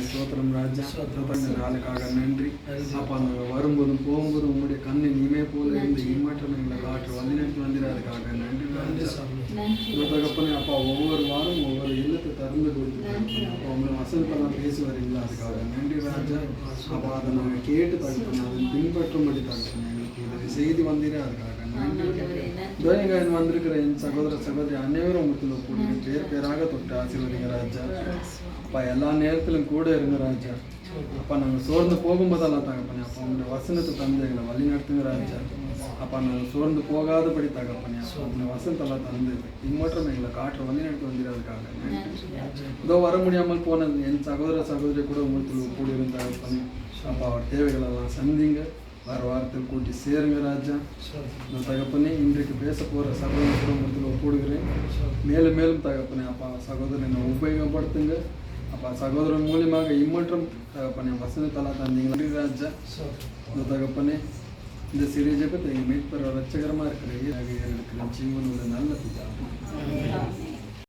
சோத்திரம் ராஜா இந்த நாளுக்காக நன்றி. அப்பா நாங்கள் வரும்போதும் போகும்போதும் உங்களுடைய கண்ணை நீமே போல இருந்து இம்மாற்றம் எங்களை காற்று வந்திராதுக்காக நன்றி ராஜா. தகப்பனே அப்பா ஒவ்வொரு வாரம் ஒவ்வொரு இல்லத்தை திறந்து கொடுத்துருக்கோம். அப்போ உங்களை வசனத்தெல்லாம் பேசி வரீங்களா அதுக்காக நன்றி ராஜா. அப்போ அதை நாங்கள் கேட்டு தகப்பனே அதை பின்பற்றும்படி தகப்பனே எங்களுக்கு இது செய்தி வந்தீரே அதுக்காக நன்றி. துவயங்காயன் வந்திருக்கிற என் சகோதர சகோதரி அனைவரும் உங்களுக்கு கூடிய பேர் பேராக தொட்டு ஆசீர்வதிங்க ராஜா. அப்பா எல்லா நேரத்திலும் கூட இருங்க ராஜா. அப்பா நாங்கள் சோர்ந்து போகும்போதெல்லாம் தகப்பனே அப்பா உங்களுடைய வசனத்தை தந்து எங்களை வழி நடத்துங்க ராஜா. அப்பா நாங்கள் சோர்ந்து போகாதபடி தகப்பனே அப்பா உங்களுடைய வசனத்தெல்லாம் தந்து இம்மற்றும் எங்களை காற்று வழி நடத்தி வந்துடுறதுக்காக இதோ வர முடியாமல் போன என் சகோதர சகோதரி கூட உங்களுக்கு கூடியிருந்த தகப்பனே அப்பா அவர் தேவைகளெல்லாம் சந்திங்க. வர வாரத்தில் கூட்டி சேருங்க ராஜா. இந்த தகப்பனே இன்றைக்கு பேச போகிற சகோதரன் கூட உங்களுக்கு ஒப்புடுகிறேன். மேலும் மேலும் தகப்பனே அப்பா சகோதரனை உபயோகப்படுத்துங்க. அப்பா சகோதரன் மூலியமாக இம்மற்றும் தகப்பனே வசனத்தெல்லாம் தந்தீங்க ராஜா. இந்த தகப்பனே இந்த சிறிய ஜெபத்தை எங்கள் மீட்பர் ரட்சகரமாக இருக்கிற ஜீவன் உள்ள நல்ல பிதா.